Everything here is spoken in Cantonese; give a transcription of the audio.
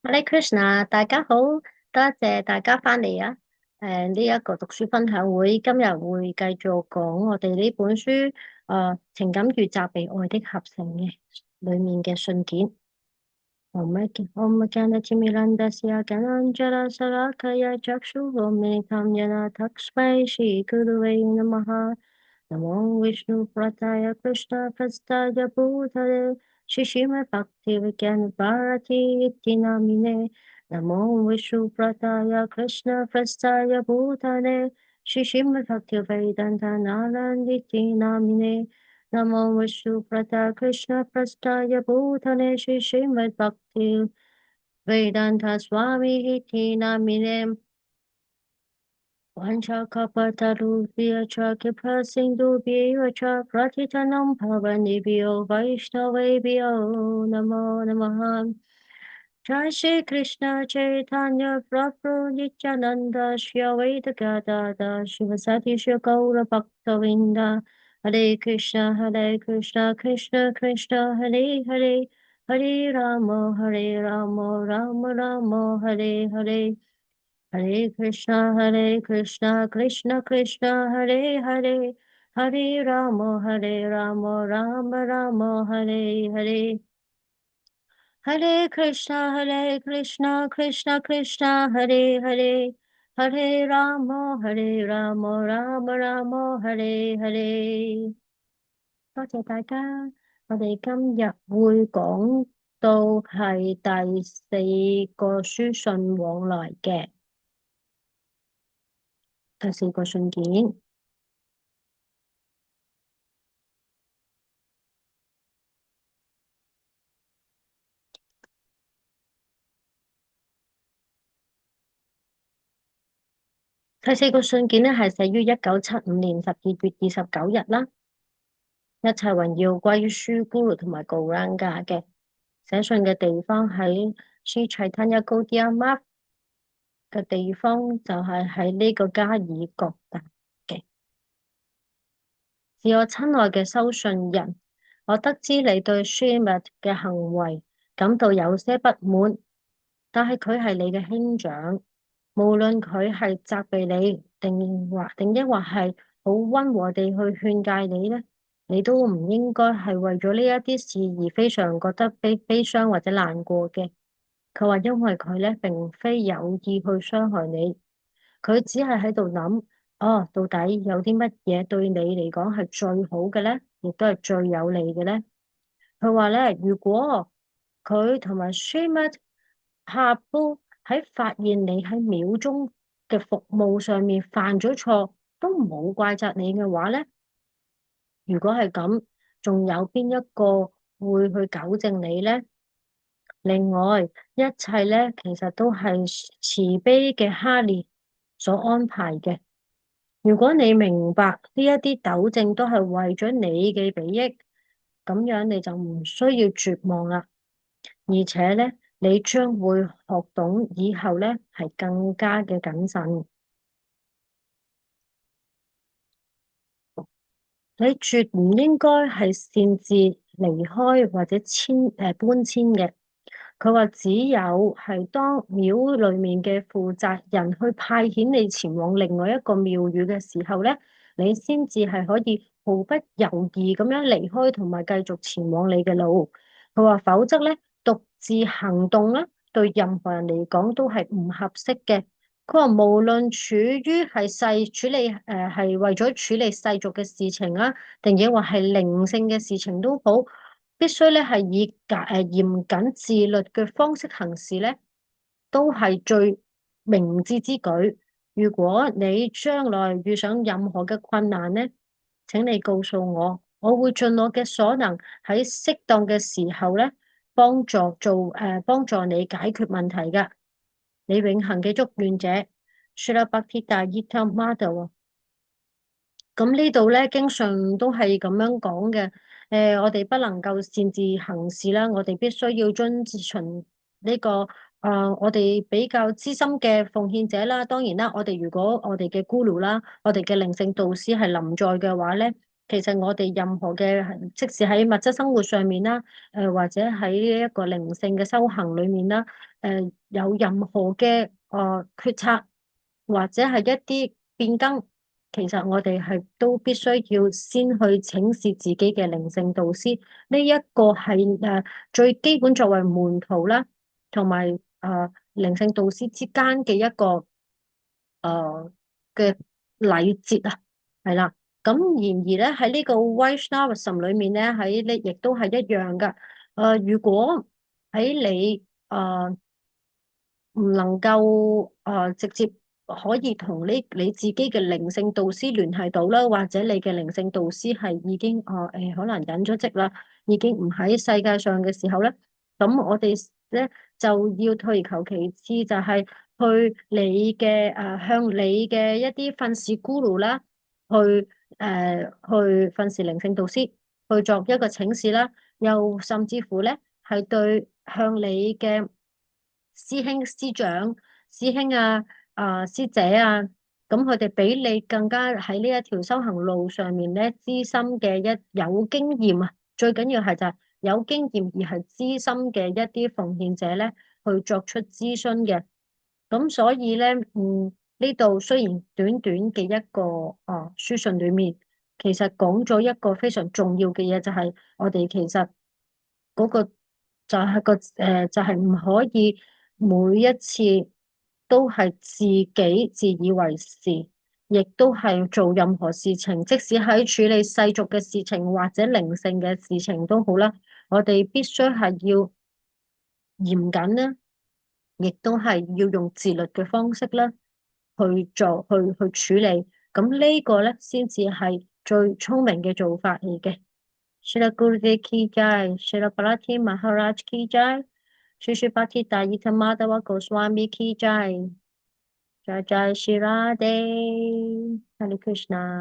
Hare Krishna，大家好，多謝大家返嚟啊！呢一個讀書分享會今日會繼續講我哋呢本書情感與責備愛的合成嘅裏面嘅信件。Om Ganatimirandasya Gananjala Salakaya Chakshuvamilitam Yena Taksmai Shri Gurave Namaha Namo Vishnu Prataya Krishna Prastaya Bhutale Shishima Bhakti Vigyan Bharati Iti Namine Namo Vishnu Prataya Krishna Prastaya Bhutale Shishima Bhakti Vedanta Naranditi Namine Namo Vishnu Prata Krishna Prastaya Bhutane Shri Srimad Bhakti Vedanta Swami Iti Namine Vanchakapatarupiya cha Kripa Sindhubhya cha Pratitanam Pavanibhyo Vaishnavebhyo Namo Namaha Jai Shri Krishna Chaitanya Prabhu Nityananda Shri Advaita Gadada Shivasati Shri Gaura Bhaktavinda Hare Krishna Krishna Krishna Hare Hare Hare Rama Rama Rama Hare Hare Hare Krishna Krishna Krishna Hare Hare Hare Rama Rama Rama Hare Hare Hare Krishna Krishna Krishna Hare Hare Hare Rama Rama Rama Hare Hare。多謝大家，我哋今日會講到係第四個書信往來嘅第四個信件。第四個信件呢係寫於1975年12月29日啦。一切榮耀歸於 Sri Guru 同埋 Gauranga 嘅。寫信嘅地方喺 Sri Chaitanya Gaudiya Math 嘅地方，就係喺呢個加爾各答嘅。是我親愛嘅收信人，我得知你對 Srimad 嘅行為感到有些不滿，但係佢係你嘅兄長，無論佢係責備你定抑或係好溫和地去勸誡你呢，你都唔應該係為咗呢一啲事而非常覺得悲傷或者難過嘅。佢話因為佢呢並非有意去傷害你，佢只係喺度諗，到底有啲乜嘢對你嚟講係最好嘅呢？亦都係最有利嘅呢？佢話呢，如果佢同埋 Srimad Prabhu 喺發現你喺廟中嘅服務上面犯咗錯，都冇怪責你嘅話呢，如果係咁，仲有邊一個會去糾正你呢？另外，一切呢，其實都係慈悲嘅哈利所安排嘅。如果你明白呢一啲糾正都係為咗你嘅裨益，咁樣你就唔需要絕望啦。而且呢，你將會學懂以後呢係更加嘅謹慎。你絕唔應該係擅自離開或者搬遷嘅。佢話只有係當廟裏面嘅負責人去派遣你前往另外一個廟宇嘅時候呢，你先至係可以毫不猶豫咁樣離開同埋繼續前往你嘅路。佢話否則呢，獨自行動呢，對任何人嚟講都係唔合適嘅。佢話無論處於處理係為咗處理世俗嘅事情啊，定抑或係靈性嘅事情都好，必須咧係以嚴謹自律嘅方式行事咧，都係最明智之舉。如果你將來遇上任何嘅困難咧，請你告訴我，我會盡我嘅所能喺適當嘅時候咧，幫助你解決問題㗎。你永恆嘅祝願者 Srila Bhaktivedanta Madhava。咁呢度咧，經常都係咁樣講嘅。我哋不能夠擅自行事啦，我哋必須要遵循呢個我哋比較資深嘅奉獻者啦。當然啦，如果我哋嘅 Guru 啦，我哋嘅靈性導師係臨在嘅話咧，其實我哋任何嘅，即使喺物質生活上面啦，或者喺一個靈性嘅修行裏面啦，有任何嘅決策或者係一啲變更，其實我哋係都必須要先去請示自己嘅靈性導師，呢一個係最基本作為門徒啦，同埋靈性導師之間嘅一個嘅禮節啊，係啦。咁然而咧喺呢個 Vaishnavism 裏面咧，喺呢亦都係一樣噶。如果喺你唔能夠直接可以同你自己嘅靈性導師聯繫到啦，或者你嘅靈性導師係已經可能隱咗職啦，已經唔喺世界上嘅時候咧，咁我哋咧就要退而求其次，就係去你嘅向你嘅一啲訓示 guru 啦，去訓示靈性導師去作一個請示啦，又甚至乎咧係對向你嘅師兄、師長、師兄啊、師姐啊，咁佢哋比你更加喺呢一條修行路上面咧資深嘅有經驗啊，最緊要係就係有經驗而係資深嘅一啲奉獻者咧，去作出諮詢嘅。咁所以咧，呢度雖然短短嘅一個書信裏面，其實講咗一個非常重要嘅嘢，就係我哋其實嗰個就係唔可以每一次都係自己自以為是，亦都係做任何事情，即使喺處理世俗嘅事情或者靈性嘅事情都好啦，我哋必須係要嚴謹啦。亦都係要用自律嘅方式咧去處理，咁呢個咧先至係最聰明嘅做法嚟嘅。Srila Gurudev Ki Jai, Srila Bharati Maharaj Ki Jai, Shri Shri Bhakti Dayita Madhava Goswami Ki Jai, Jai Jai Shri Radhe, Hare Krishna。